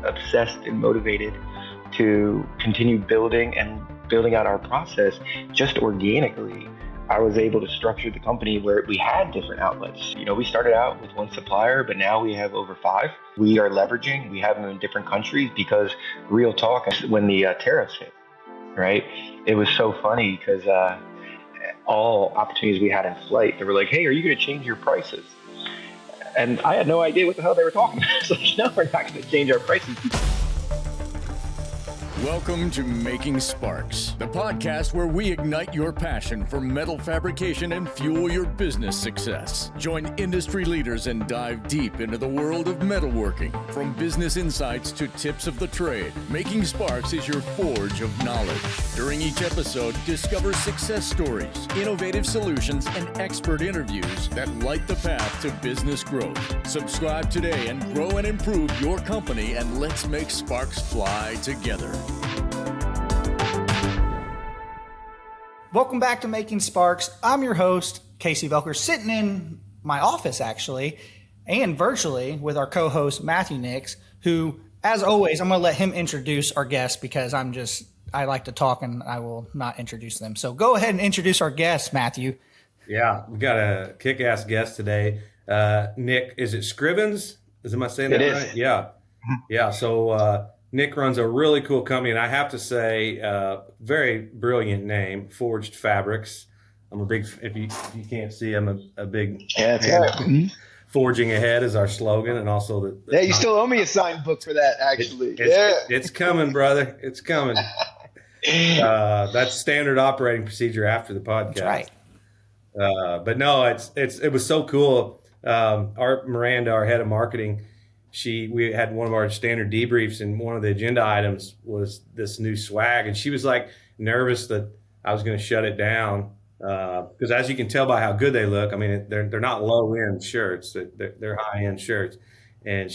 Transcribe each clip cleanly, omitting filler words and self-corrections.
obsessed and motivated to continue building out our process just organically. I was able to structure the company where we had different outlets. We started out with one supplier, but now we have over 5. We are leveraging, we have them in different countries because real talk, when the tariffs hit, right? It was so funny because all opportunities we had in flight, they were like, hey, are you going to change your prices? And I had no idea what the hell they were talking about. It's like, no, we're not going to change our prices. Welcome to Making Sparks, the podcast where we ignite your passion for metal fabrication and fuel your business success. Join industry leaders and dive deep into the world of metalworking. From business insights to tips of the trade, Making Sparks is your forge of knowledge. During each episode, discover success stories, innovative solutions, and expert interviews that light the path to business growth. Subscribe today and grow and improve your company, and let's make sparks fly together. Welcome back to Making Sparks. I'm your host, Casey Voelker, sitting in my office actually, and virtually with our co-host, Matthew Nix, who, as always, I'm going to let him introduce our guests because I like to talk and I will not introduce them. So go ahead and introduce our guests, Matthew. Yeah, we got a kick-ass guest today. Nick, is it Scrivens? Am I saying that right? Is. Yeah. Yeah, so Nick runs a really cool company, and I have to say, very brilliant name, Forged Fabrics. I'm a big, if you can't see, I'm a big fan of Forging Ahead is our slogan, and also the you still owe me a signed book for that, actually. It's coming, brother. It's coming. That's standard operating procedure after the podcast. That's right. But no, it was so cool. Miranda, our head of marketing, we had one of our standard debriefs, and one of the agenda items was this new swag, and she was like nervous that I was going to shut it down because, as you can tell by how good they look, I mean they're not low end shirts, they're high end shirts, and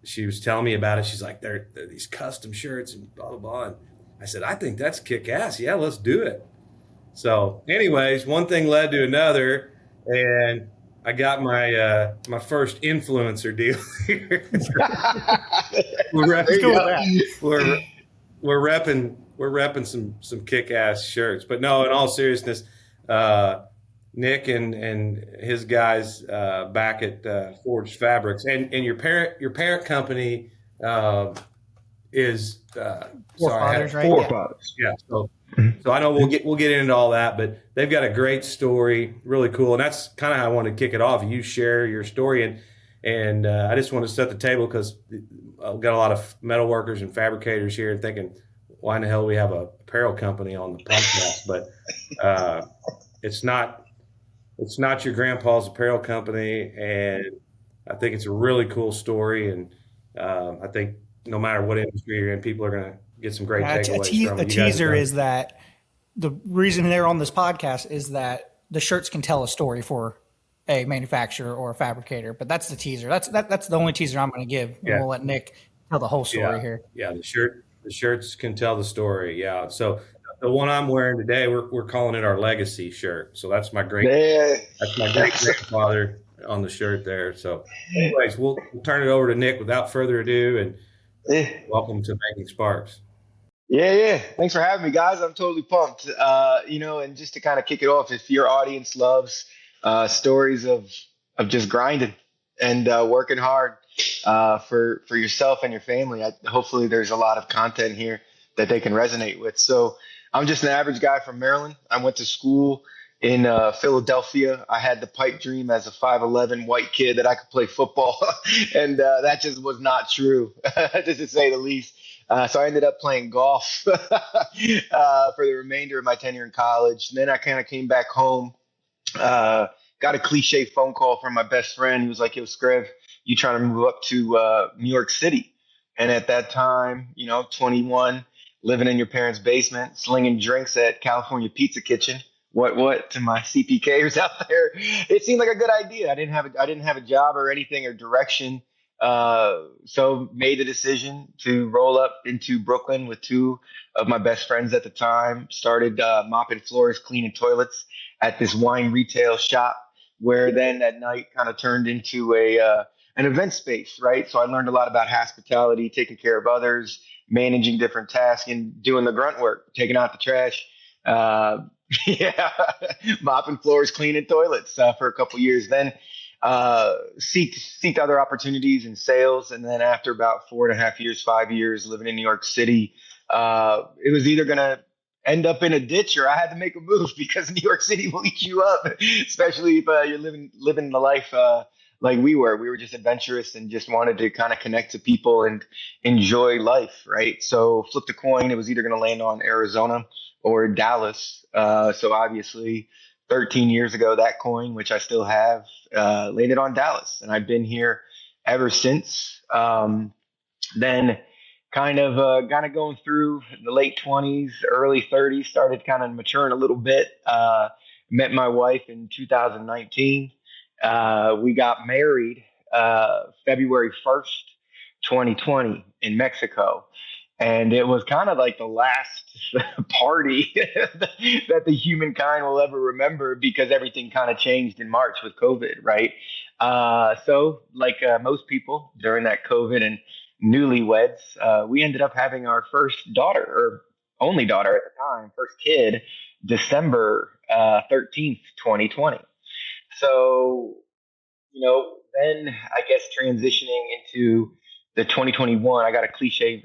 she was telling me about it. She's like, they're these custom shirts and blah blah blah. And I said, I think that's kick ass. Yeah, let's do it. So, anyways, one thing led to another, and I got my my first influencer deal here. we're repping some kick-ass shirts. But no, in all seriousness, Nick and his guys back at Forged Fabrics, and your parent company is Forefathers, right? Forefathers. Yeah. So I know we'll get into all that, but they've got a great story, really cool, and that's kind of how I want to kick it off. You share your story, and I just want to set the table because I've got a lot of metal workers and fabricators here, and thinking, why in the hell do we have a apparel company on the podcast? But it's not your grandpa's apparel company, and I think it's a really cool story, and I think no matter what industry you're in, people are going to get some great takeaways from it. A teaser is that the reason they're on this podcast is that the shirts can tell a story for a manufacturer or a fabricator, but that's the teaser. That's the only teaser I'm going to give. Yeah. And we'll let Nick tell the whole story here. Yeah, the shirts can tell the story. Yeah. So the one I'm wearing today, we're calling it our legacy shirt. So that's my great grandfather on the shirt there. So anyways, we'll turn it over to Nick without further ado, and welcome to Making Sparks. Yeah. Thanks for having me, guys. I'm totally pumped. And just to kind of kick it off, if your audience loves stories of just grinding and working hard for yourself and your family, hopefully there's a lot of content here that they can resonate with. So I'm just an average guy from Maryland. I went to school in Philadelphia. I had the pipe dream as a 5'11" white kid that I could play football, and that just was not true, just to say the least. So I ended up playing golf for the remainder of my tenure in college. And then I kind of came back home, got a cliche phone call from my best friend. He was like, yo, Scriv, you trying to move up to New York City? And at that time, 21, living in your parents' basement, slinging drinks at California Pizza Kitchen. What to my CPKers out there? It seemed like a good idea. I didn't have a job or anything or direction. So made the decision to roll up into Brooklyn with 2 of my best friends at the time, started mopping floors, cleaning toilets at this wine retail shop, where then at night kind of turned into a an event space, right? So I learned a lot about hospitality, taking care of others, managing different tasks, and doing the grunt work, taking out the trash. Uh, yeah, mopping floors, cleaning toilets for a couple years. Then seeked other opportunities in sales, and then after about 4.5 years, 5 years living in New York City, it was either gonna end up in a ditch or I had to make a move because New York City will eat you up, especially if you're living the life like we were. We were just adventurous and just wanted to kind of connect to people and enjoy life, right? So flipped a coin. It was either going to land on Arizona or Dallas. So obviously, 13 years ago, that coin, which I still have, landed on Dallas, and I've been here ever since. Then kind of going through the late 20s, early 30s, started kind of maturing a little bit. Met my wife in 2019. We got married February 1st, 2020 in Mexico. And it was kind of like the last party that the humankind will ever remember because everything kind of changed in March with COVID, right? So, like most people during that COVID and newlyweds, we ended up having our first daughter, or only daughter at the time, first kid, December 13th, 2020. So, then I guess transitioning into the 2021, I got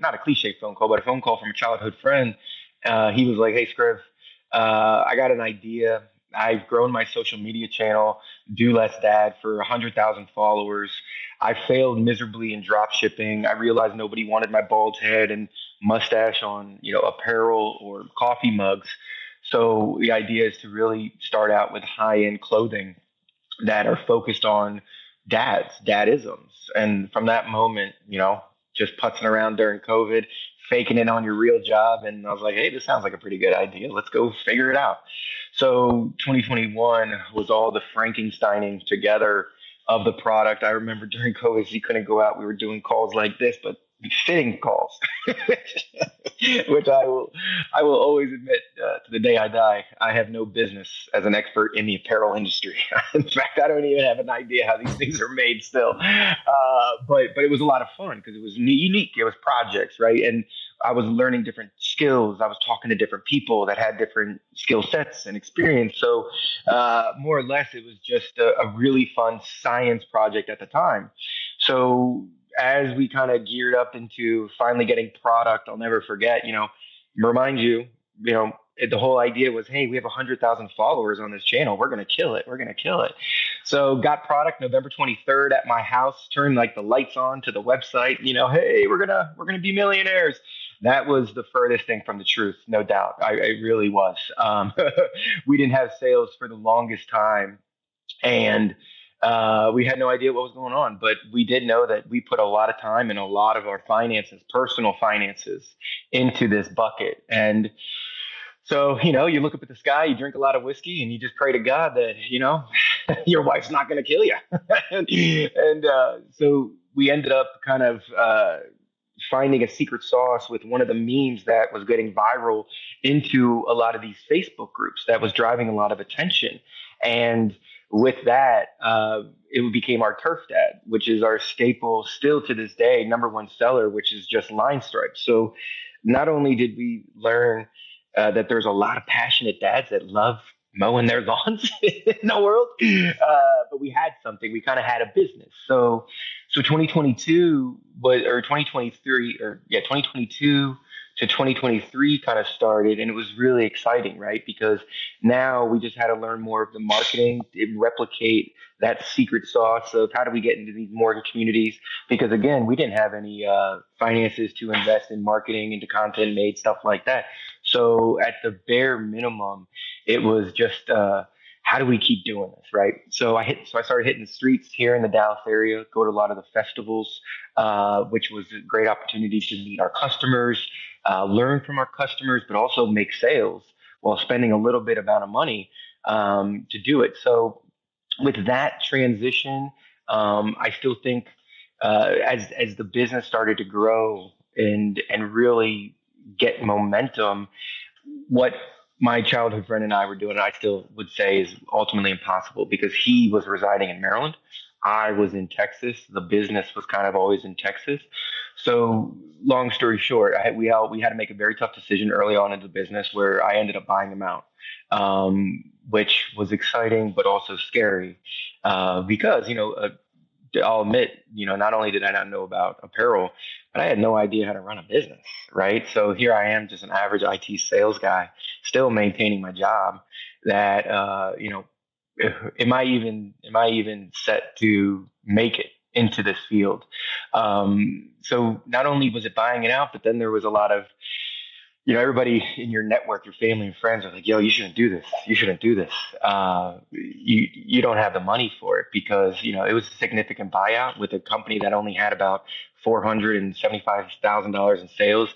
not a cliche phone call, but a phone call from a childhood friend. He was like, "Hey, Scriv, I got an idea. I've grown my social media channel, Do Less Dad, for 100,000 followers. I failed miserably in drop shipping. I realized nobody wanted my bald head and mustache on, apparel or coffee mugs. So the idea is to really start out with high-end clothing that are focused on dadisms." And from that moment, just putzing around during COVID, faking it on your real job. And I was like, hey, this sounds like a pretty good idea. Let's go figure it out. So 2021 was all the Frankensteining together of the product. I remember during COVID, you couldn't go out. We were doing calls like this, but fitting calls, which I will always admit to the day I die, I have no business as an expert in the apparel industry. In fact, I don't even have an idea how these things are made still. But it was a lot of fun because it was unique. It was projects, right? And I was learning different skills. I was talking to different people that had different skill sets and experience. So more or less, it was just a really fun science project at the time. So as we kind of geared up into finally getting product, I'll never forget, remind you, the whole idea was, hey, we have 100,000 followers on this channel. We're going to kill it. We're going to kill it. So got product November 23rd at my house, turned like the lights on to the website, hey, we're going to be millionaires. That was the furthest thing from the truth, no doubt. It really was. We didn't have sales for the longest time. And we had no idea what was going on, but we did know that we put a lot of time and a lot of our finances, personal finances, into this bucket. And so, you look up at the sky, you drink a lot of whiskey, and you just pray to God that, your wife's not going to kill you. and so we ended up kind of finding a secret sauce with one of the memes that was getting viral into a lot of these Facebook groups that was driving a lot of attention. And with that, it became our Turf Dad, which is our staple still to this day, number one seller, which is just line stripes. So not only did we learn that there's a lot of passionate dads that love mowing their lawns in the world, but we had something. We kind of had a business. So 2022 or 2023, 2022 to 2023 kind of started, and it was really exciting, right? Because now we just had to learn more of the marketing and replicate that secret sauce of how do we get into these mortgage communities? Because again, we didn't have any finances to invest in marketing, into content made, stuff like that. So at the bare minimum, it was just how do we keep doing this, right? So I started hitting the streets here in the Dallas area, go to a lot of the festivals, which was a great opportunity to meet our customers, learn from our customers, but also make sales while spending a little bit amount of money to do it. So with that transition, I still think as the business started to grow and really get momentum, what my childhood friend and I were doing, I still would say is ultimately impossible because he was residing in Maryland. I was in Texas. The business was kind of always in Texas. So, long story short, we had to make a very tough decision early on in the business where I ended up buying them out, which was exciting but also scary because I'll admit, not only did I not know about apparel, but I had no idea how to run a business, right? So here I am, just an average IT sales guy, still maintaining my job. That am I even set to make it into this field? So not only was it buying it out, but then there was a lot of everybody in your network, your family and friends are like, yo, you shouldn't do this. You shouldn't do this. You don't have the money for it because, it was a significant buyout with a company that only had about $475,000 in sales.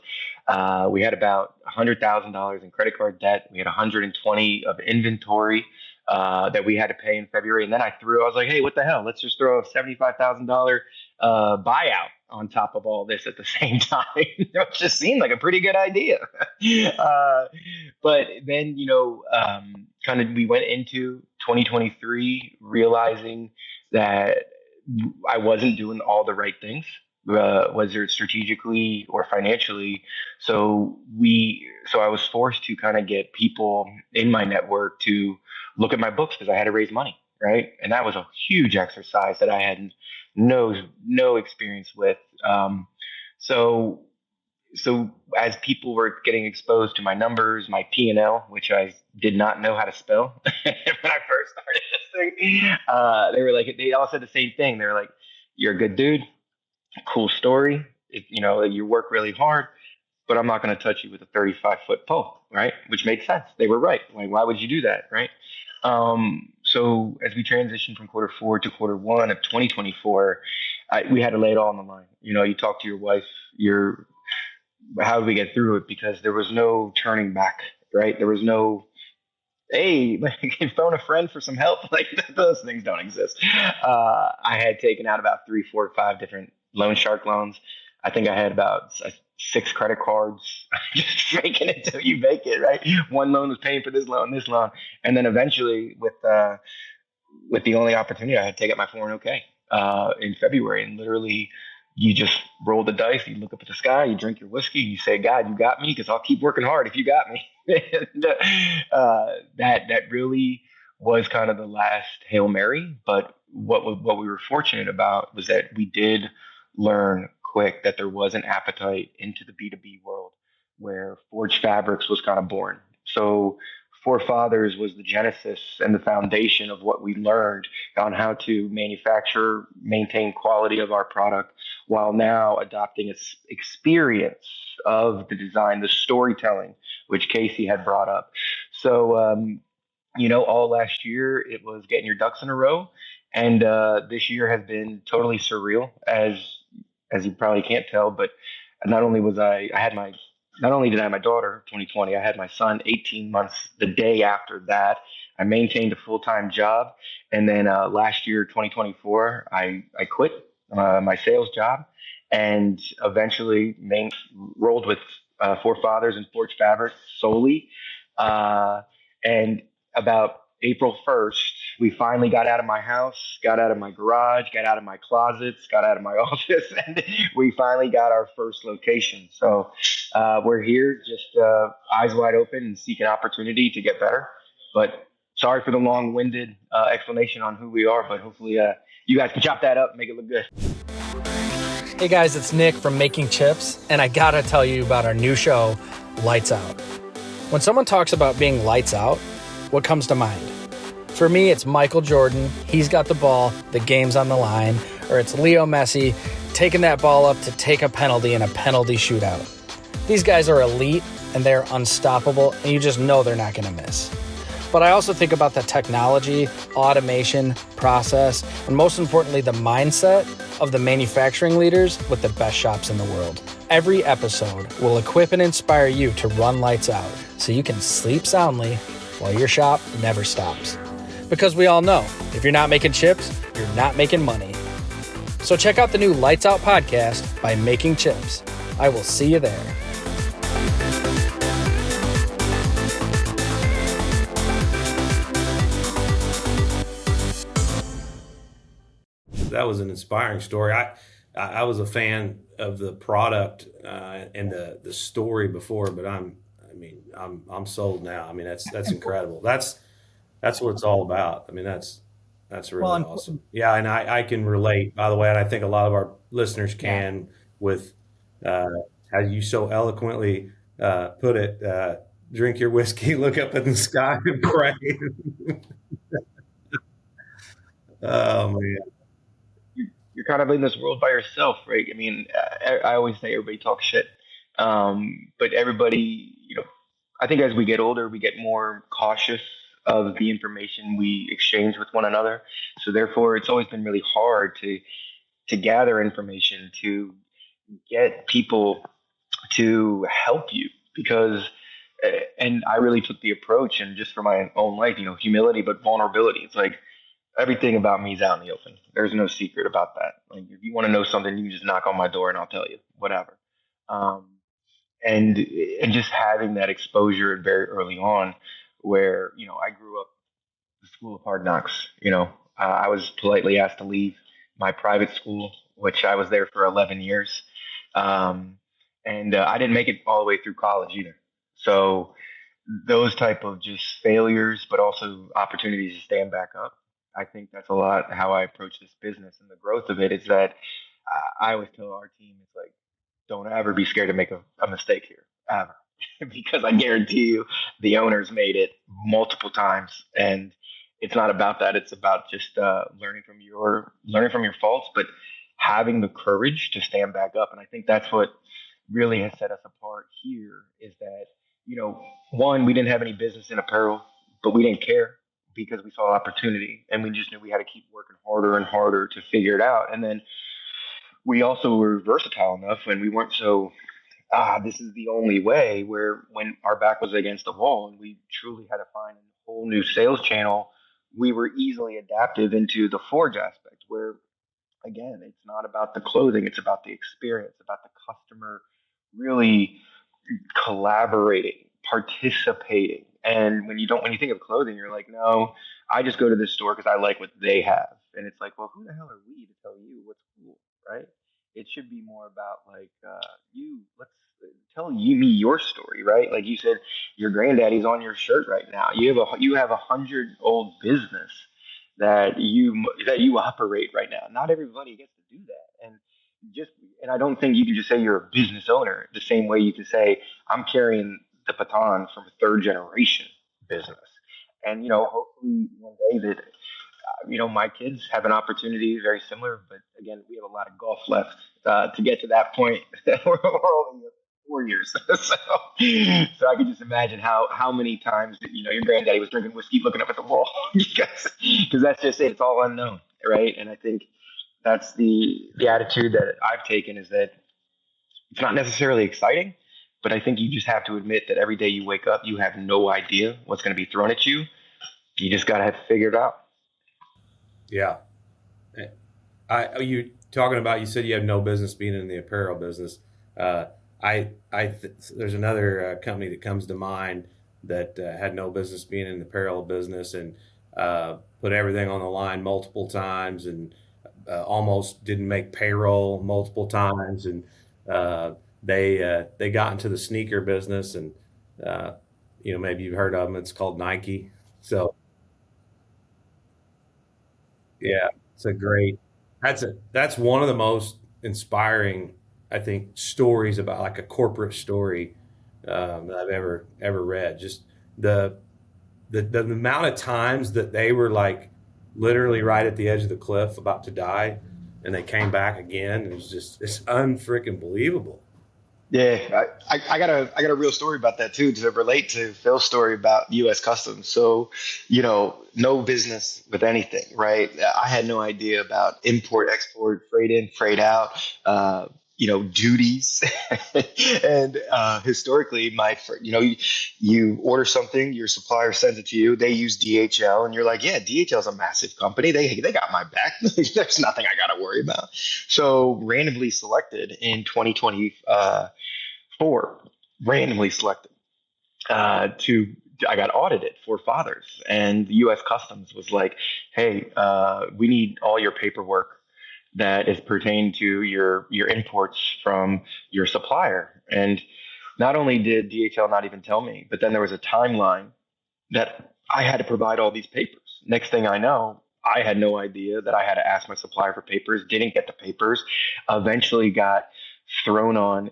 We had about $100,000 in credit card debt. We had 120 of inventory that we had to pay in February. And then I was like, hey, what the hell? Let's just throw a $75,000 buyout on top of all this at the same time. It just seemed like a pretty good idea. But then, kind of we went into 2023 realizing that I wasn't doing all the right things, whether it's strategically or financially. So I was forced to kind of get people in my network to look at my books because I had to raise money, right? And that was a huge exercise that I had no experience with. So as people were getting exposed to my numbers, my P&L, which I did not know how to spell when I first started this thing, they all said the same thing. They were like, "You're a good dude, cool story. You work really hard, but I'm not going to touch you with a 35-foot pole," right? Which made sense. They were right. Like, why would you do that, right? So as we transitioned from Q4 to Q1 of 2024, we had to lay it all on the line. You talk to your wife, how did we get through it? Because there was no turning back, right? There was no, hey, phone a friend for some help. Like those things don't exist. I had taken out about 3, 4, 5 different loan shark loans. I think I had about 6 credit cards, just faking it till you make it, right? One loan was paying for this loan, and then eventually, with the only opportunity I had, to take out my 401k in February, and literally, you just roll the dice. You look up at the sky, you drink your whiskey, and you say, "God, you got me," because I'll keep working hard if you got me. And, that really was kind of the last Hail Mary. But what we were fortunate about was that we did learn quick that there was an appetite into the B2B world where Forged Fabrics was kind of born. So Forefathers was the genesis and the foundation of what we learned on how to manufacture, maintain quality of our product, while now adopting its experience of the design, the storytelling, which Casey had brought up. So, all last year it was getting your ducks in a row. And this year has been totally surreal, as you probably can't tell, but not only did I have my daughter 2020, I had my son 18 months the day after that. I maintained a full-time job. And then last year, 2024, I quit my sales job and eventually rolled with Forefathers and Forged Fabric solely. And about April 1st, we finally got out of my house, got out of my garage, got out of my closets, got out of my office, and we finally got our first location. So we're here just eyes wide open and seeking opportunity to get better. But sorry for the long-winded explanation on who we are, but hopefully you guys can chop that up and make it look good. Hey guys, it's Nick from Making Chips, and I gotta tell you about our new show, Lights Out. When someone talks about being lights out, what comes to mind? For me, it's Michael Jordan. He's got the ball, the game's on the line. Or it's Leo Messi taking that ball up to take a penalty in a penalty shootout. These guys are elite and they're unstoppable, and you just know they're not going to miss. But I also think about the technology, automation, process, and most importantly, the mindset of the manufacturing leaders with the best shops in the world. Every episode will equip and inspire you to run lights out so you can sleep soundly while your shop never stops. Because we all know, if you're not making chips, you're not making money. So check out the new Lights Out podcast by Making Chips. I will see you there. was an inspiring story. I was a fan of the product and the story before, but I'm sold now. I mean, that's incredible. That's what it's all about. I mean, that's really awesome. Yeah, and I can relate, by the way, and I think a lot of our listeners can with how you so eloquently put it. Drink your whiskey, look up in the sky, and pray. Oh man. You're kind of in this world by yourself, right? I mean, I always say everybody talks shit, but everybody, I think as we get older, we get more cautious of the information we exchange with one another. So therefore, it's always been really hard to gather information, to get people to help you because. And I really took the approach, and just for my own life, humility, but vulnerability. It's like everything about me is out in the open. There's no secret about that. Like if you want to know something, you can just knock on my door and I'll tell you whatever. Um, and just having that exposure very early on, where I grew up the school of hard knocks. I was politely asked to leave my private school, which I was there for 11 years, and I didn't make it all the way through college either. So those type of just failures, but also opportunities to stand back up. I think that's a lot how I approach this business and the growth of it is that I always tell our team, it's like, don't ever be scared to make a mistake here, ever. Because I guarantee you the owners made it multiple times. And it's not about that. It's about just learning from your faults, but having the courage to stand back up. And I think that's what really has set us apart here is that, one, we didn't have any business in apparel, but we didn't care because we saw opportunity and we just knew we had to keep working harder and harder to figure it out. And then we also were versatile enough and we weren't so, this is the only way, where when our back was against the wall and we truly had to find a whole new sales channel, we were easily adaptive into the Forge aspect where, again, it's not about the clothing, it's about the experience, about the customer really collaborating, participating. And when you think of clothing, you're like, no, I just go to this store because I like what they have. And it's like, well, who the hell are we to tell you what's cool, right? It should be more about like let's tell me your story, right? Like you said, your granddaddy's on your shirt right now. You have 100-old business that you operate right now. Not everybody gets to do that, and I don't think you can just say you're a business owner the same way you can say I'm carrying the baton from a third generation business. And hopefully one day that my kids have an opportunity very similar. But again, we have a lot of golf left to get to that point. We're only 4 years, so I can just imagine how many times that, your granddaddy was drinking whiskey, looking up at the wall, because that's just it. It's all unknown, right? And I think that's the attitude that I've taken is that it's not necessarily exciting, but I think you just have to admit that every day you wake up, you have no idea what's going to be thrown at you. You just got to have to figure it out. Yeah. You talking about, you said you have no business being in the apparel business. There's another company that comes to mind that had no business being in the apparel business and put everything on the line multiple times and almost didn't make payroll multiple times. And they got into the sneaker business and, maybe you've heard of them. It's called Nike. So yeah, that's one of the most inspiring, I think, stories about like a corporate story that I've ever read. Just the amount of times that they were like literally right at the edge of the cliff about to die and they came back again. It's unfreaking believable. Yeah, I got a real story about that too to relate to Phil's story about U.S. Customs. So, no business with anything, right? I had no idea about import, export, freight in, freight out, duties, and historically, you order something, your supplier sends it to you. They use DHL, and you're like, yeah, DHL is a massive company. They got my back. There's nothing I got to worry about. So randomly selected in 2024, randomly selected I got audited for fathers, and the U.S. Customs was like, hey, we need all your paperwork that is pertaining to your imports from your supplier. And not only did DHL not even tell me, but then there was a timeline that I had to provide all these papers. Next thing I know, I had no idea that I had to ask my supplier for papers, didn't get the papers, eventually got thrown on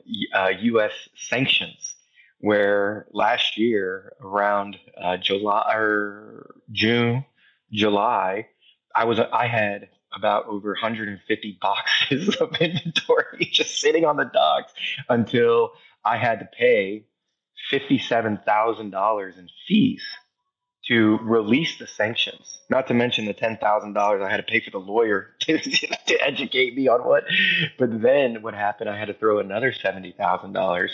U.S. sanctions, where last year around July or June, July, I had about over 150 boxes of inventory just sitting on the docks until I had to pay $57,000 in fees to release the sanctions, not to mention the $10,000 I had to pay for the lawyer to educate me on what. But then what happened, I had to throw another $70,000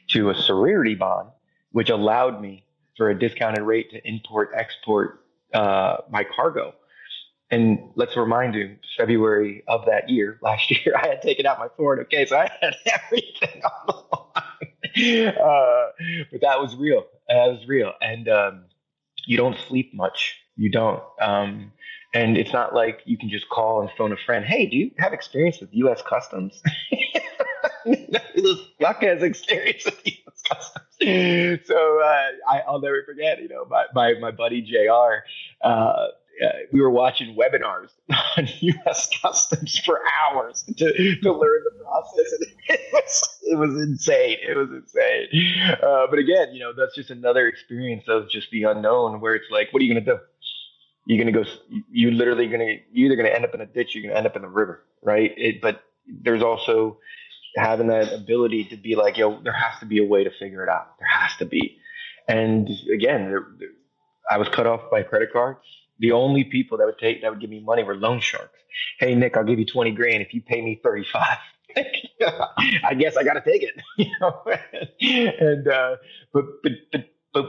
to a surety bond, which allowed me for a discounted rate to import, export my cargo. And let's remind you, February of that year, last year, I had taken out my 401k, so I had everything on the line. But that was real. That was real. And you don't sleep much. You don't. And it's not like you can just call and phone a friend. Hey, do you have experience with U.S. Customs? Luck has experience with U.S. Customs. So I'll never forget, my buddy JR, we were watching webinars on U.S. Customs for hours to learn the process. And it was insane. It was insane. But again, that's just another experience of just the unknown, where it's like, what are you going to do? You're going to go, you're either going to end up in a ditch, you're going to end up in the river, right? But there's also having that ability to be like, there has to be a way to figure it out. There has to be. And again, I was cut off by credit cards. The only people that would give me money were loan sharks. Hey, Nick, I'll give you 20 grand if you pay me 35. I guess I got to take it, And but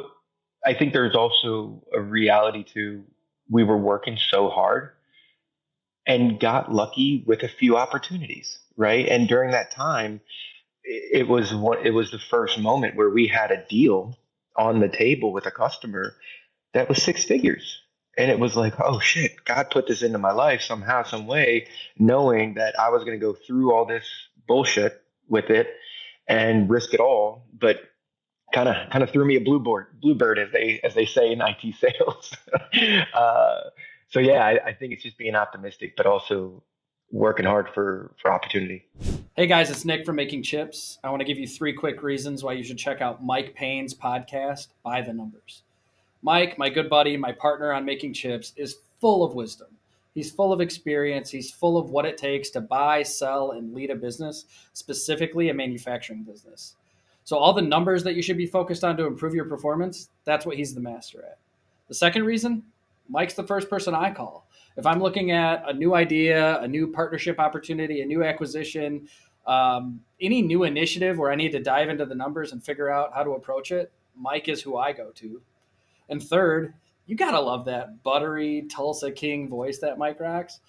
I think there's also a reality to, we were working so hard and got lucky with a few opportunities, right? And during that time, it was the first moment where we had a deal on the table with a customer that was six figures. And it was like, oh shit, God put this into my life somehow, some way, knowing that I was going to go through all this bullshit with it and risk it all, but kind of threw me a bluebird, as they say in IT sales. So yeah, I think it's just being optimistic, but also working hard for opportunity. Hey guys, it's Nick from Making Chips. I want to give you 3 quick reasons why you should check out Mike Payne's podcast, By the Numbers. Mike, my good buddy, my partner on Making Chips, is full of wisdom. He's full of experience. He's full of what it takes to buy, sell, and lead a business, specifically a manufacturing business. So all the numbers that you should be focused on to improve your performance, that's what he's the master at. The second reason, Mike's the first person I call. If I'm looking at a new idea, a new partnership opportunity, a new acquisition, any new initiative where I need to dive into the numbers and figure out how to approach it, Mike is who I go to. And third, you got to love that buttery Tulsa King voice that Mike rocks.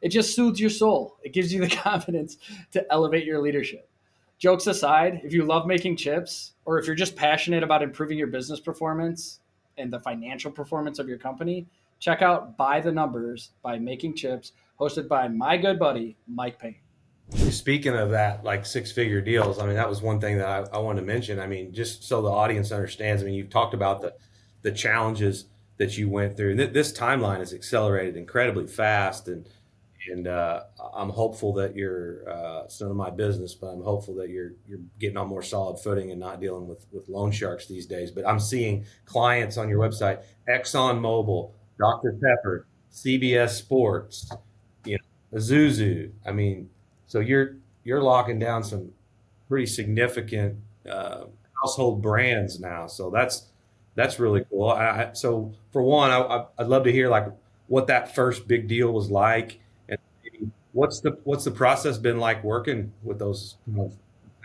It just soothes your soul. It gives you the confidence to elevate your leadership. Jokes aside, if you love making chips, or if you're just passionate about improving your business performance and the financial performance of your company, check out By the Numbers by Making Chips, hosted by my good buddy, Mike Payne. Speaking of that, like 6-figure deals, that was one thing that I wanted to mention. Just so the audience understands, you've talked about the challenges that you went through. This timeline has accelerated incredibly fast, and I'm hopeful that it's none of my business, but I'm hopeful that you're getting on more solid footing and not dealing with loan sharks these days. But I'm seeing clients on your website, ExxonMobil, Dr. Pepper, CBS Sports, Isuzu. So you're locking down some pretty significant household brands now. So that's really cool. So for one, I'd love to hear what that first big deal was like, and maybe what's the process been like working with those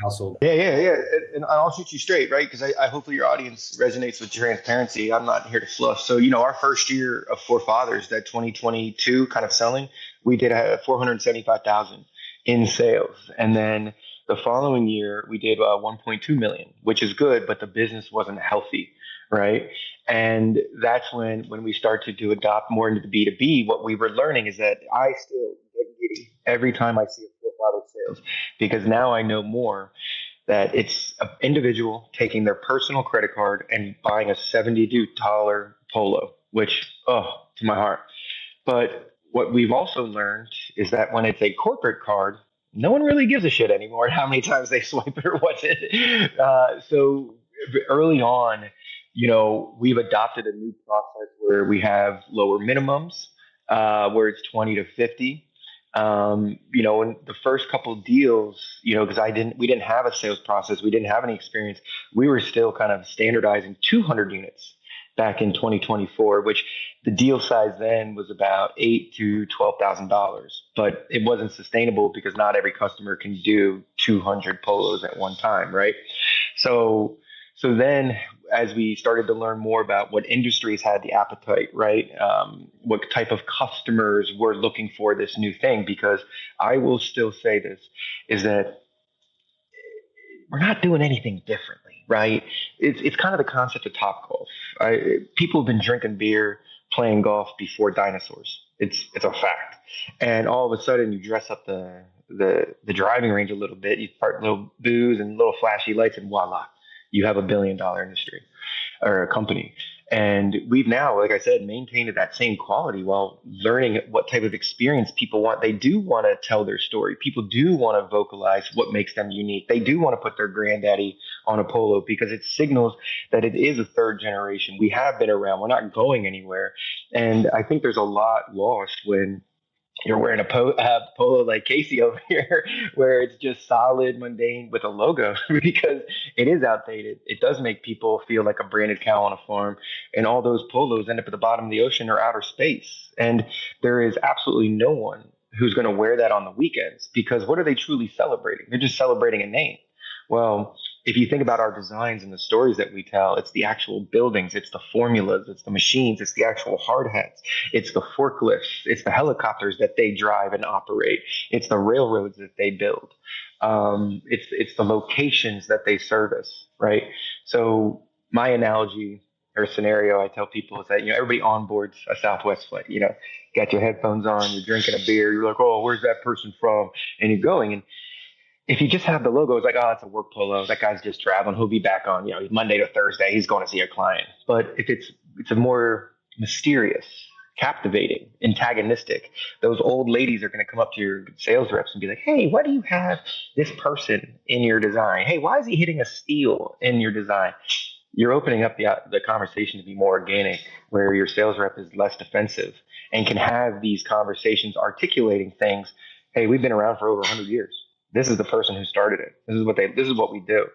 household. Yeah. And I'll shoot you straight, right? Because I hopefully your audience resonates with transparency. I'm not here to fluff. So, our first year of Four Fathers, that 2022 kind of selling, we did $475,000 in sales. And then the following year, we did 1.2 million, which is good, but the business wasn't healthy, right? And that's when we started to adopt more into the B2B. What we were learning is that I still get giddy every time I see a for-profit sales, because now I know more that it's an individual taking their personal credit card and buying a $72 polo, which, oh, to my heart. But what we've also learned is that when it's a corporate card, no one really gives a shit anymore how many times they swipe it or what's it. So early on, we've adopted a new process where we have lower minimums, where it's 20 to 50. In the first couple of deals, because we didn't have a sales process, we didn't have any experience. We were still kind of standardizing 200 units back in 2024, which the deal size then was about $8,000 to $12,000, but it wasn't sustainable because not every customer can do 200 polos at one time, right? So then, as we started to learn more about what industries had the appetite, right? What type of customers were looking for this new thing, because I will still say this, is that we're not doing anything differently, right? It's kind of the concept of Topgolf. People have been drinking beer, playing golf before dinosaurs. It's a fact. And all of a sudden, you dress up the driving range a little bit, you part little booze and little flashy lights, and voila, you have $1 billion industry or a company. And we've now, like I said, maintained that same quality while learning what type of experience people want. They do want to tell their story. People do want to vocalize what makes them unique. They do want to put their granddaddy on a polo because it signals that it is a third generation. We have been around. We're not going anywhere. And I think there's a lot lost when you're wearing a polo like Casey over here, where it's just solid, mundane with a logo, because it is outdated. It does make people feel like a branded cow on a farm, and all those polos end up at the bottom of the ocean or outer space. And there is absolutely no one who's going to wear that on the weekends, because what are they truly celebrating? They're just celebrating a name. Well, if you think about our designs and the stories that we tell, it's the actual buildings, it's the formulas, it's the machines, it's the actual hard hats, it's the forklifts, it's the helicopters that they drive and operate, it's the railroads that they build, it's the locations that they service, right? So my analogy or scenario I tell people is that everybody onboards a Southwest flight. Got your headphones on, you're drinking a beer, you're like, oh, where's that person from? And you're going, and if you just have the logo, it's like, oh, it's a work polo. That guy's just traveling. He'll be back on, Monday to Thursday. He's going to see a client. But if it's a more mysterious, captivating, antagonistic, those old ladies are going to come up to your sales reps and be like, hey, why do you have this person in your design? Hey, why is he hitting a steel in your design? You're opening up the conversation to be more organic, where your sales rep is less defensive and can have these conversations articulating things. Hey, we've been around for over 100 years. This is the person who started it. This is what we do.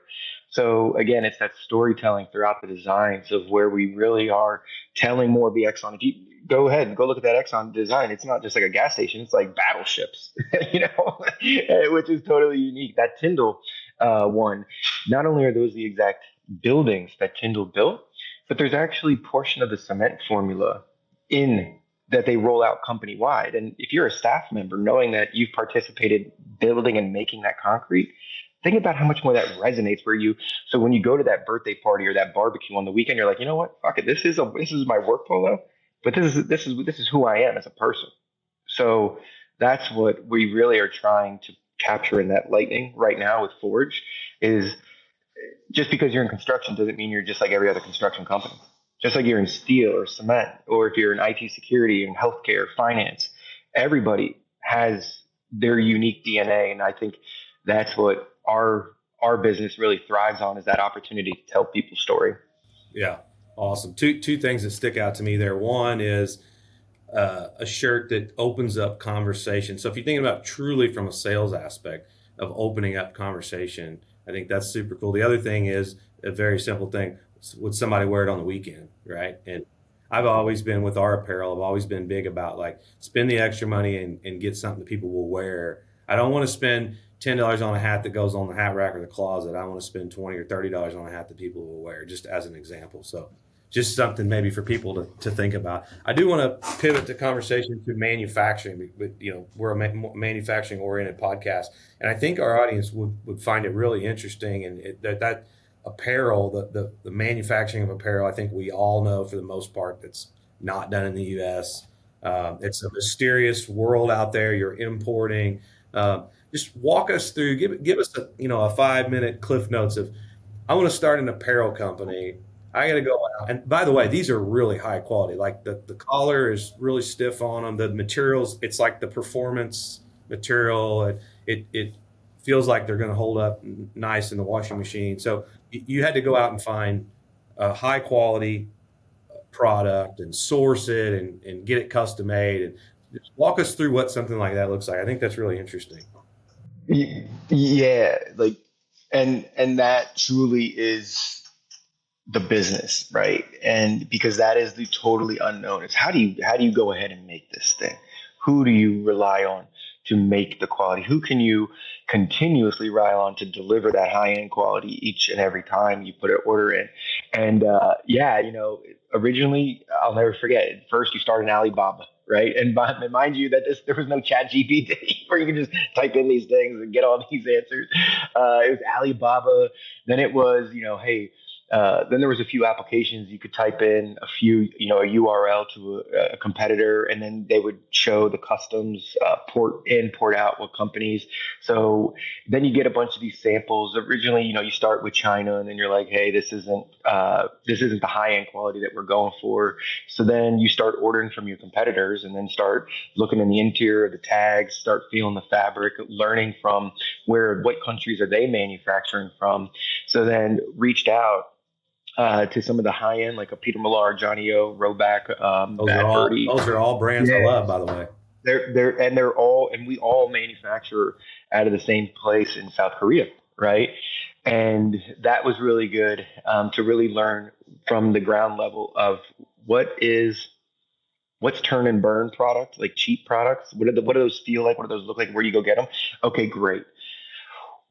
So again, it's that storytelling throughout the designs of where we really are telling more of the Exxon. If you go ahead and go look at that Exxon design, it's not just like a gas station. It's like battleships, which is totally unique. That Tyndall one, not only are those the exact buildings that Tyndall built, but there's actually a portion of the cement formula in that they roll out company wide. And if you're a staff member, knowing that you've participated building and making that concrete, think about how much more that resonates so when you go to that birthday party or that barbecue on the weekend, you're like, you know what? Fuck it. This is my work polo, but this is who I am as a person. So that's what we really are trying to capture in that lightning right now with Forge. Is just because you're in construction doesn't mean you're just like every other construction company. Just like you're in steel or cement, or if you're in IT security and healthcare, finance, everybody has their unique DNA. And I think that's what our business really thrives on, is that opportunity to tell people's story. Yeah. Awesome. Two things that stick out to me there. One is a shirt that opens up conversation. So if you're thinking about truly from a sales aspect of opening up conversation, I think that's super cool. The other thing is a very simple thing. Would somebody wear it on the weekend, right? And I've always been, with our apparel, I've always been big about like spend the extra money and get something that people will wear. I don't want to spend $10 on a hat that goes on the hat rack or the closet. I want to spend $20 or $30 on a hat that people will wear, just as an example. So just something maybe for people to think about. I do want to pivot the conversation to manufacturing, but we're a manufacturing oriented podcast, and I think our audience would find it really interesting, and that apparel, the manufacturing of apparel, I think we all know for the most part that's not done in the U.S. It's a mysterious world out there. You're importing. Just walk us through. Give us a 5-minute cliff notes of, I want to start an apparel company. I got to go out. And by the way, these are really high quality. Like the collar is really stiff on them. The materials, it's like the performance material. It feels like they're going to hold up nice in the washing machine. So you had to go out and find a high quality product and source it and get it custom made. And just walk us through what something like that looks like. I think that's really interesting. Yeah, like, and that truly is the business, right? And because that is the totally unknown. It's how do you go ahead and make this thing? Who do you rely on to make the quality? Who can you continuously rely on to deliver that high end quality each and every time you put an order in? And originally, I'll never forget. First, you start in Alibaba, right? And mind you, that there was no Chat GPT where you can just type in these things and get all these answers. It was Alibaba. Then it was, hey. Then there was a few applications you could type in a URL to a competitor, and then they would show the customs port in, port out, what companies. So then you get a bunch of these samples. Originally, you start with China, and then you're like, hey, this isn't the high end quality that we're going for. So then you start ordering from your competitors, and then start looking in the interior of the tags, start feeling the fabric, learning from what countries are they manufacturing from. So then reached out to some of the high end, like a Peter Millar, Johnny O, Roback, those are all brands I love, by the way. We all manufacture out of the same place in South Korea, right? And that was really good to really learn from the ground level of what's turn and burn product, like cheap products. What do those feel like? What do those look like? Where do you go get them? Okay, great.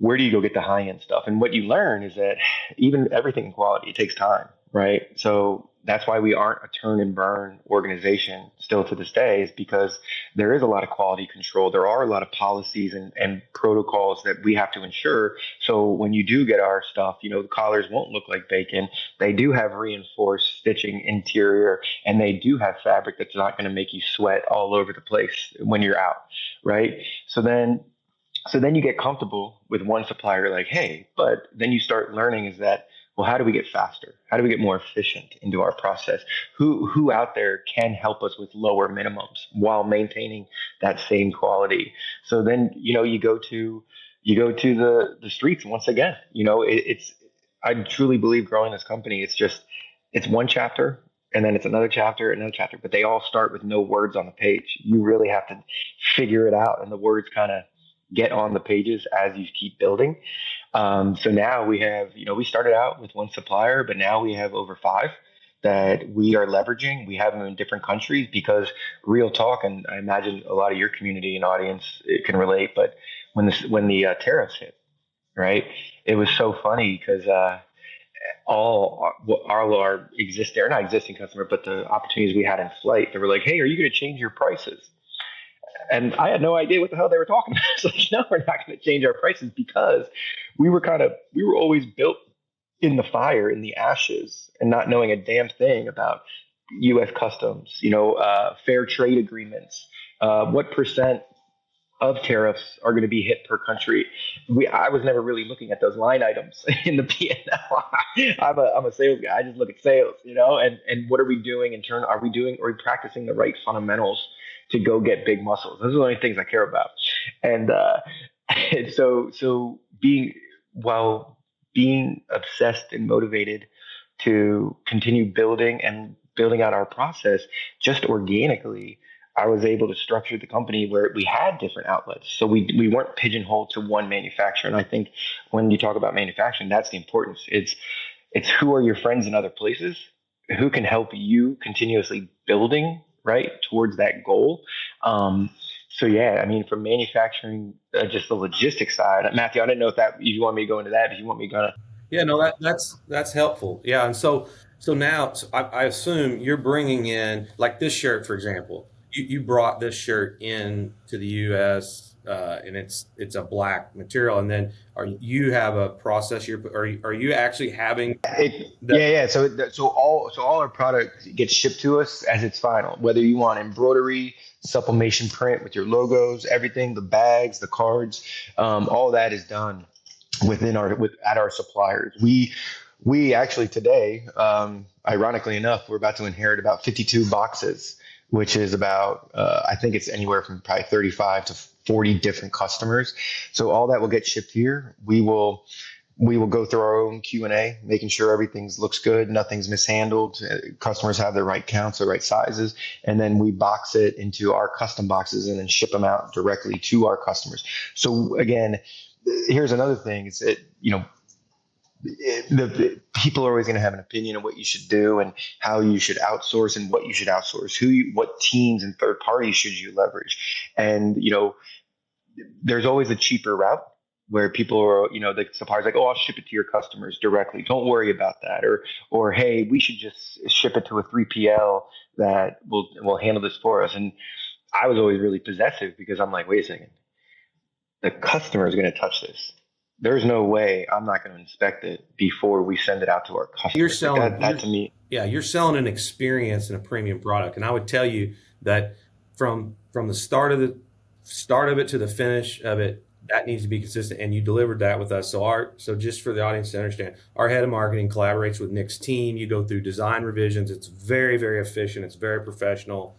Where do you go get the high end stuff? And what you learn is that even everything in quality, it takes time, right? So that's why we aren't a turn and burn organization still to this day, is because there is a lot of quality control. There are a lot of policies and protocols that we have to ensure. So when you do get our stuff, the collars won't look like bacon. They do have reinforced stitching interior, and they do have fabric that's not going to make you sweat all over the place when you're out, right? So then you get comfortable with one supplier, like, hey, but then you start learning is that, well, how do we get faster? How do we get more efficient into our process? Who out there can help us with lower minimums while maintaining that same quality? So then, you go to the streets once again. I truly believe growing this company, it's one chapter, and then it's another chapter, but they all start with no words on the page. You really have to figure it out, and the words kind of get on the pages as you keep building. So now we have, we started out with one supplier, but now we have over 5 that we are leveraging. We have them in different countries because, real talk, and I imagine a lot of your community and audience can relate, but when the tariffs hit, right, it was so funny because all our not existing customer, but the opportunities we had in flight, they were like, hey, are you going to change your prices? And I had no idea what the hell they were talking about. It's like, no, we're not going to change our prices, because we were always built in the fire, in the ashes, and not knowing a damn thing about U.S. customs, fair trade agreements, what percent of tariffs are going to be hit per country. I was never really looking at those line items in the P&L. I'm a sales guy. I just look at sales, and what are we doing in turn? Are we practicing the right fundamentals to go get big muscles? Those are the only things I care about. And so being obsessed and motivated to continue building out our process just organically, I was able to structure the company where we had different outlets. So we weren't pigeonholed to one manufacturer. And I think when you talk about manufacturing, that's the importance. It's who are your friends in other places, who can help you continuously building right towards that goal. So yeah, I mean, from manufacturing, just the logistics side, Matthew, I didn't know if you want me to go into that, if you want me to go. Yeah, no, that's helpful. Yeah. And so now I assume you're bringing in, like this shirt, for example, you brought this shirt in to the U.S. and it's a black material. And then you have a process are you actually having So all our product gets shipped to us as it's final. Whether you want embroidery, sublimation print with your logos, everything, the bags, the cards, all that is done at our suppliers. We actually today, ironically enough, we're about to inherit about 52 boxes, which is about, I think it's anywhere from probably 35 to 40 different customers. So all that will get shipped here. We will go through our own Q&A, making sure everything looks good, nothing's mishandled, customers have the right counts, the right sizes, and then we box it into our custom boxes and then ship them out directly to our customers. So again, here's another thing: is that the people are always going to have an opinion of what you should do and how you should outsource and what you should outsource, what teams and third parties should you leverage. And, there's always a cheaper route where people are, the supplier's like, oh, I'll ship it to your customers directly. Don't worry about that. Or, hey, we should just ship it to a 3PL that will handle this for us. And I was always really possessive because I'm like, wait a second, the customer is going to touch this. There's no way I'm not going to inspect it before we send it out to our customers. You're selling that to me. Yeah, you're selling an experience and a premium product. And I would tell you that from the start of it to the finish of it, that needs to be consistent. And you delivered that with us. So just for the audience to understand, our head of marketing collaborates with Nick's team. You go through design revisions. It's very, very efficient. It's very professional.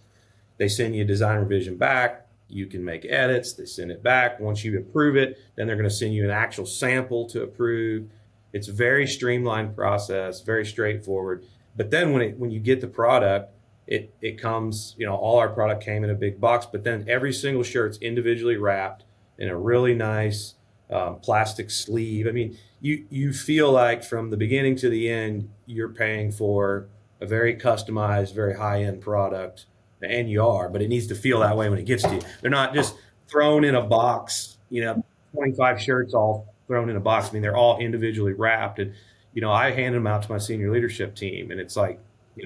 They send you a design revision back. You can make edits. They send it back. Once you approve it, then they're going to send you an actual sample to approve. It's a very streamlined process, very straightforward. But then when you get the product, it comes, all our product came in a big box, but then every single shirt's individually wrapped in a really nice plastic sleeve. I mean, you feel like from the beginning to the end, you're paying for a very customized, very high-end product. And you are, but it needs to feel that way when it gets to you. They're not just thrown in a box, 25 shirts all thrown in a box. I mean, they're all individually wrapped. And, I hand them out to my senior leadership team. And it's like,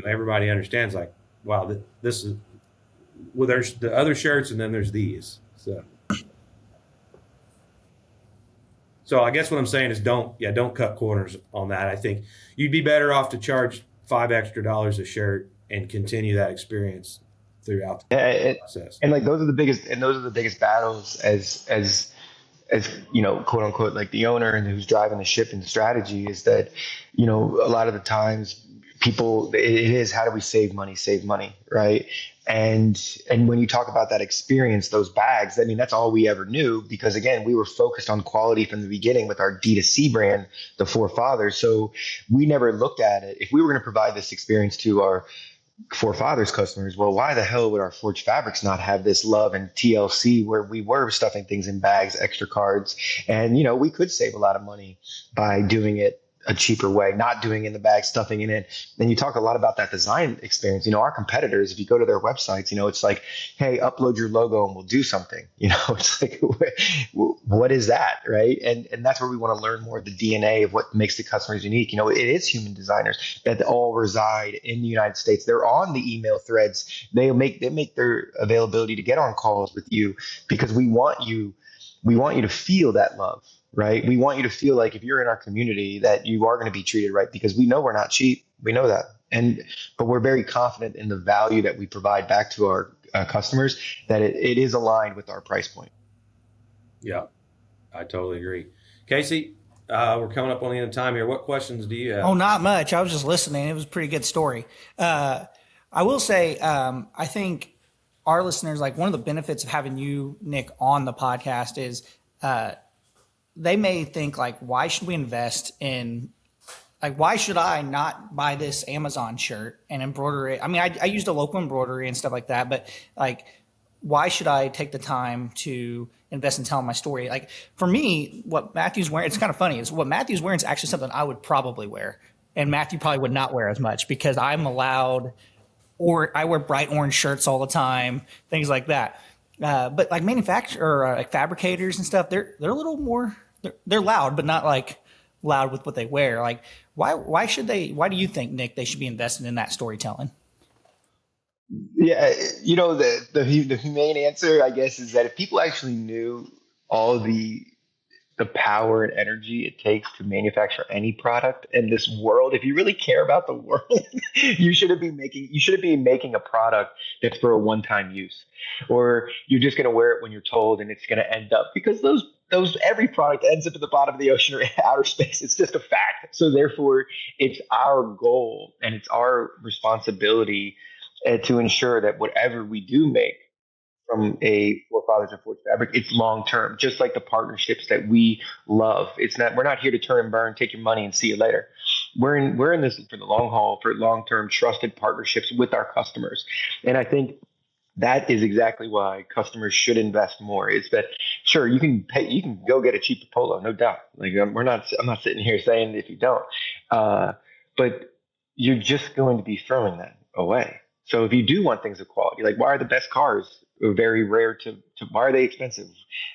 everybody understands, like, wow, this is, well, there's the other shirts and then there's these. So I guess what I'm saying is don't cut corners on that. I think you'd be better off to charge $5 extra a shirt and continue that experience throughout the process. And like those are the biggest battles as quote unquote, like the owner and who's driving the ship and the strategy is that, a lot of the times it is, how do we save money, right? And when you talk about that experience, those bags, I mean, that's all we ever knew because again, we were focused on quality from the beginning with our D2C brand, the Four Fathers. So we never looked at it. If we were going to provide this experience to our Four Fathers customers, well, why the hell would our Forged Fabrics not have this love and TLC where we were stuffing things in bags, extra cards, and we could save a lot of money by doing it a cheaper way, not doing in the bag, stuffing it in. Then you talk a lot about that design experience. Our competitors, if you go to their websites, it's like, hey, upload your logo and we'll do something. It's like, what is that, right? And that's where we want to learn more of the DNA of what makes the customers unique. It is human designers that all reside in the United States. They're on the email threads. They make their availability to get on calls with you because we want you to feel that love. Right. We want you to feel like if you're in our community that you are going to be treated right because we know we're not cheap. We know that. But we're very confident in the value that we provide back to our customers, that it is aligned with our price point. Yeah, I totally agree. Casey, we're coming up on the end of time here. What questions do you have? Oh, not much. I was just listening. It was a pretty good story. I will say, I think our listeners, like one of the benefits of having you, Nick, on the podcast is, they may think like, why should we invest in, like, why should I not buy this Amazon shirt and embroider it? I mean, I used a local embroidery and stuff like that, but like, why should I take the time to invest in telling my story? Like for me, what Matthew's wearing, it's kind of funny, is what Matthew's wearing is actually something I would probably wear. And Matthew probably would not wear as much because I'm allowed, or I wear bright orange shirts all the time, things like that. But like like fabricators and stuff, they're a little more, they're loud, but not like loud with what they wear. Like why do you think, Nick, they should be investing in that storytelling? Yeah, the humane answer, I guess, is that if people actually knew all the power and energy it takes to manufacture any product in this world, if you really care about the world, you shouldn't be making a product that's for a one-time use, or you're just going to wear it when you're told, and it's going to end up, because those every product ends up at the bottom of the ocean or outer space. It's just a fact. So therefore, it's our goal and it's our responsibility to ensure that whatever we do make from a forefathers and forged fabric, it's long term, just like the partnerships that we love. It's not, we're not here to turn and burn, take your money and see you later. We're in this for the long haul, for long term trusted partnerships with our customers. And I think that is exactly why customers should invest more. Is that, sure, you can go get a cheaper polo, no doubt. Like, I'm not sitting here saying if you don't, but you're just going to be throwing that away. So if you do want things of quality, like, why are the best cars very rare to why are they expensive?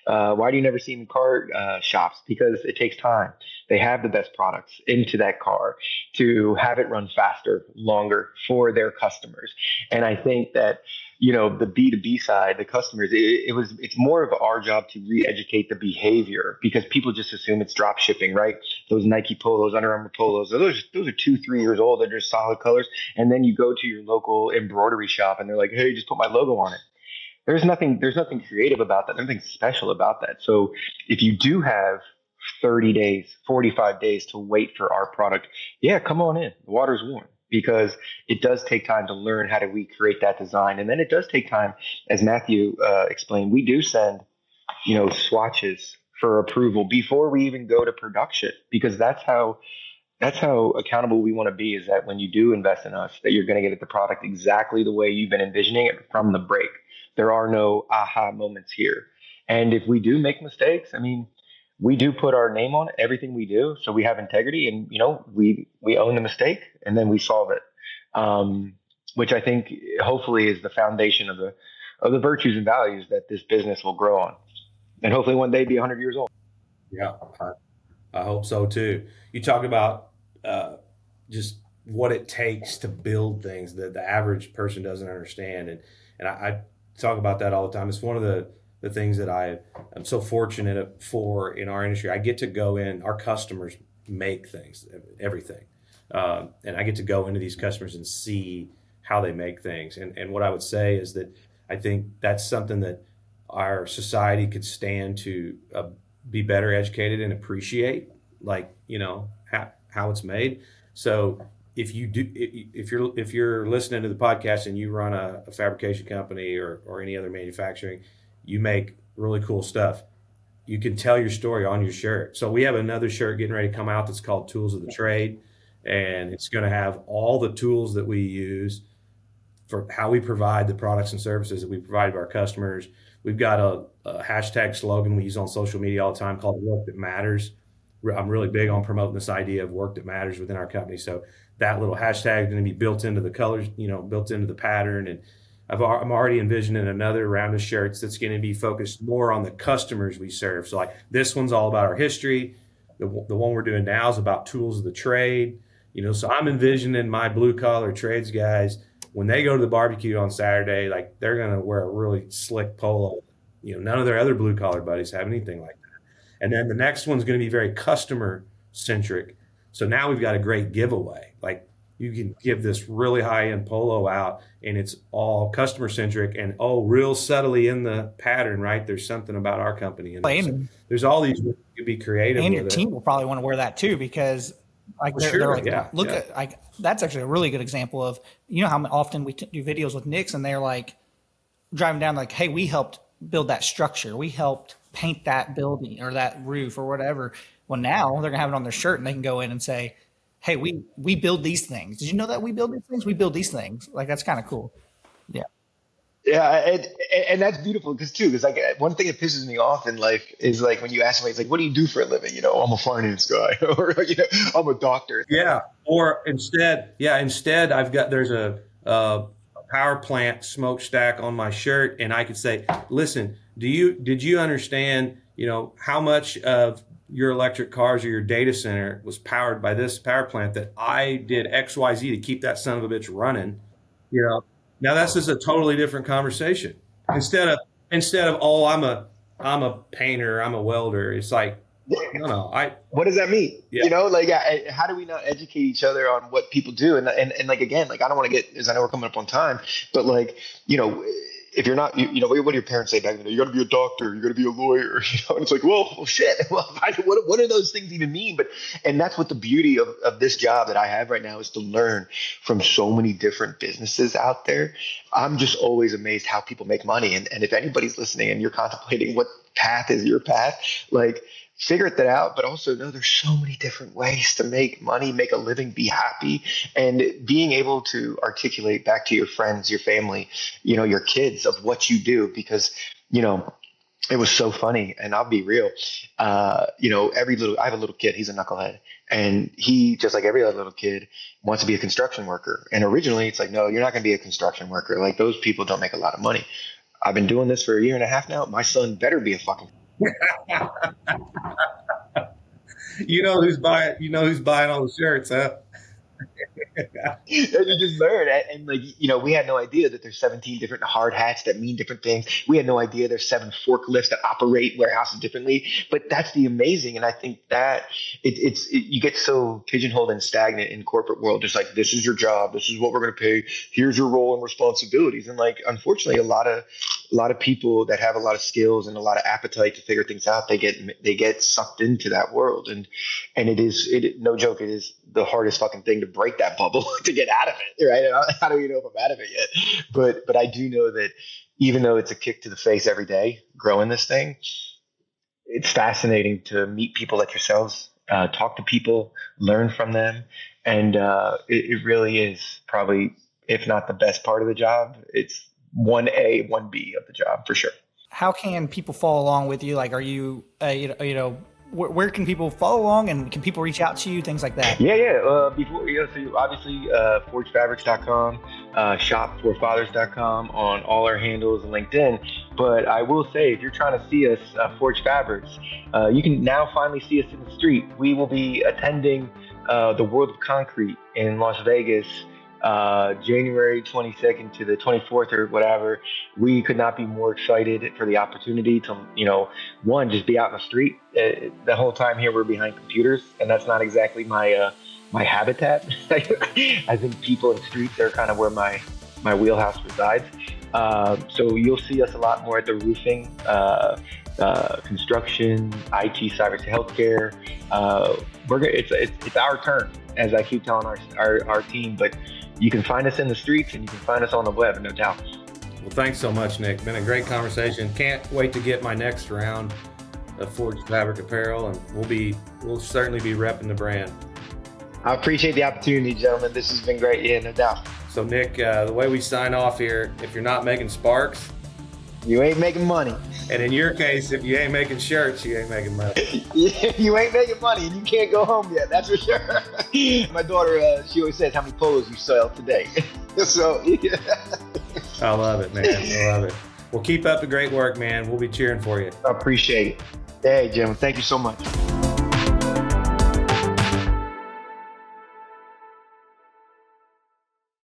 Why do you never see them in car shops? Because it takes time. They have the best products into that car to have it run faster, longer for their customers. And I think that, the B2B side, the customers, it's more of our job to re-educate the behavior, because people just assume it's drop shipping, right? Those Nike polos, Under Armour polos, those are 2-3 years old. They're just solid colors. And then you go to your local embroidery shop and they're like, hey, just put my logo on it. There's nothing creative about that, nothing special about that. So if you do have 30 days, 45 days to wait for our product, yeah, come on in. The water's warm, because it does take time to learn how to recreate that design. And then it does take time, as Matthew explained, we do send, swatches for approval before we even go to production, because that's how accountable we want to be, is that when you do invest in us, that you're going to get the product exactly the way you've been envisioning it from the break. There are no aha moments here. And if we do make mistakes, I mean, we do put our name on everything we do, so we have integrity, and we own the mistake and then we solve it, which I think hopefully is the foundation of the virtues and values that this business will grow on, and hopefully one day be 100 years old. Yeah, I hope so too. You talk about just what it takes to build things that the average person doesn't understand, and I talk about that all the time. It's one of the things that I'm so fortunate for in our industry. I get to go in, our customers make things, everything. And I get to go into these customers and see how they make things. And what I would say is that I think that's something that our society could stand to be better educated and appreciate, like, how it's made. So if you're listening to the podcast and you run a fabrication company or any other manufacturing, you make really cool stuff, you can tell your story on your shirt. So we have another shirt getting ready to come out that's called Tools of the Trade, and it's going to have all the tools that we use for how we provide the products and services that we provide to our customers. We've got a hashtag slogan we use on social media all the time called Work That Matters. I'm really big on promoting this idea of work that matters within our company. So that little hashtag is going to be built into the colors, built into the pattern. And I'm already envisioning another round of shirts that's going to be focused more on the customers we serve. So like this one's all about our history. The one we're doing now is about tools of the trade. So I'm envisioning my blue collar trades guys, when they go to the barbecue on Saturday, like they're going to wear a really slick polo. None of their other blue collar buddies have anything like that. And then the next one's going to be very customer centric. So now we've got a great giveaway. Like you can give this really high end polo out and it's all customer centric and real subtly in the pattern, right? There's something about our company. And so there's all these ways you can be creative. And your team will probably want to wear that too, because they're like, at like, that's actually a really good example of, how often we do videos with Nix and they're like driving down like, hey, we helped build that structure. We helped paint that building or that roof or whatever. Well, now they're gonna have it on their shirt and they can go in and say, hey, we build these things. Did you know that we build these things? We build these things. Like, that's kind of cool. Yeah. Yeah, and that's beautiful because like one thing that pisses me off in life is like when you ask somebody, it's like, what do you do for a living? I'm a finance guy, or I'm a doctor. Yeah. Or instead, there's a power plant smokestack on my shirt, and I could say, listen, did you understand, how much of your electric cars or your data center was powered by this power plant that I did XYZ to keep that son of a bitch running, Now that's just a totally different conversation. Instead of oh, I'm a painter, I'm a welder. It's like, no, what does that mean? Yeah. You know, like, how do we not educate each other on what people do? And like, again, like, I don't want to get, as I know we're coming up on time, but like, you know, if you're not, you know, what do your parents say back then? You got to be a doctor, you got to be a lawyer, you know, and it's like, well shit, well, what do those things even mean? But, and that's what the beauty of this job that I have right now is to learn from so many different businesses out there. I'm just always amazed how people make money. And if anybody's listening and you're contemplating what path is your path, like, figure that out, but also know there's so many different ways to make money, make a living, be happy, and being able to articulate back to your friends, your family, you know, your kids of what you do, because, you know, it was so funny. And I'll be real. You know, I have a little kid, he's a knucklehead, and he, just like every other little kid, wants to be a construction worker. And originally it's like, no, you're not going to be a construction worker. Like, those people don't make a lot of money. I've been doing this for a year and a half now. My son better be a fucking you know who's buying all the shirts, huh? You just learn. And like, you know, we had no idea that there's 17 different hard hats that mean different things. We had no idea there's 7 forklifts that operate warehouses differently. But that's the amazing. And I think that you get so pigeonholed and stagnant in corporate world. Just like, this is your job, this is what we're going to pay, here's your role and responsibilities. And like, unfortunately, a lot of people that have a lot of skills and a lot of appetite to figure things out, they get sucked into that world. And no joke, it is the hardest fucking thing to break that bubble to get out of it, right? How do you know if I'm out of it yet? But I do know that even though it's a kick to the face every day growing this thing, it's fascinating to meet people like yourselves, talk to people, learn from them. And it really is probably, if not the best part of the job, it's 1A, 1B of the job for sure. How can people follow along with you? Like, are you, where can people follow along, and can people reach out to you, things like that? Yeah. Before, so obviously, forgefabrics.com, shop4fathers.com on all our handles and LinkedIn. But I will say, if you're trying to see us, Forge Fabrics, you can now finally see us in the street. We will be attending the World of Concrete in Las Vegas, January 22nd to the 24th or whatever. We could not be more excited for the opportunity to, one, just be out in the street. The whole time here, we're behind computers, and that's not exactly my habitat. I think people in streets are kind of where my wheelhouse resides. So you'll see us a lot more at the roofing, construction, IT, cyber, healthcare. It's our turn, as I keep telling our team, but you can find us in the streets and you can find us on the web, no doubt. Well, thanks so much, Nick. Been a great conversation. Can't wait to get my next round of Forged Fabric apparel, and we'll certainly be repping the brand. I appreciate the opportunity, gentlemen. This has been great. Yeah, no doubt. So Nick, the way we sign off here, if you're not making sparks, you ain't making money. And in your case, if you ain't making shirts, you ain't making money. You ain't making money, and you can't go home yet. That's for sure. My daughter, she always says, "How many polos you sell today?" So, yeah. I love it, man. I love it. Well, keep up the great work, man. We'll be cheering for you. I appreciate it. Hey, Jim. Thank you so much.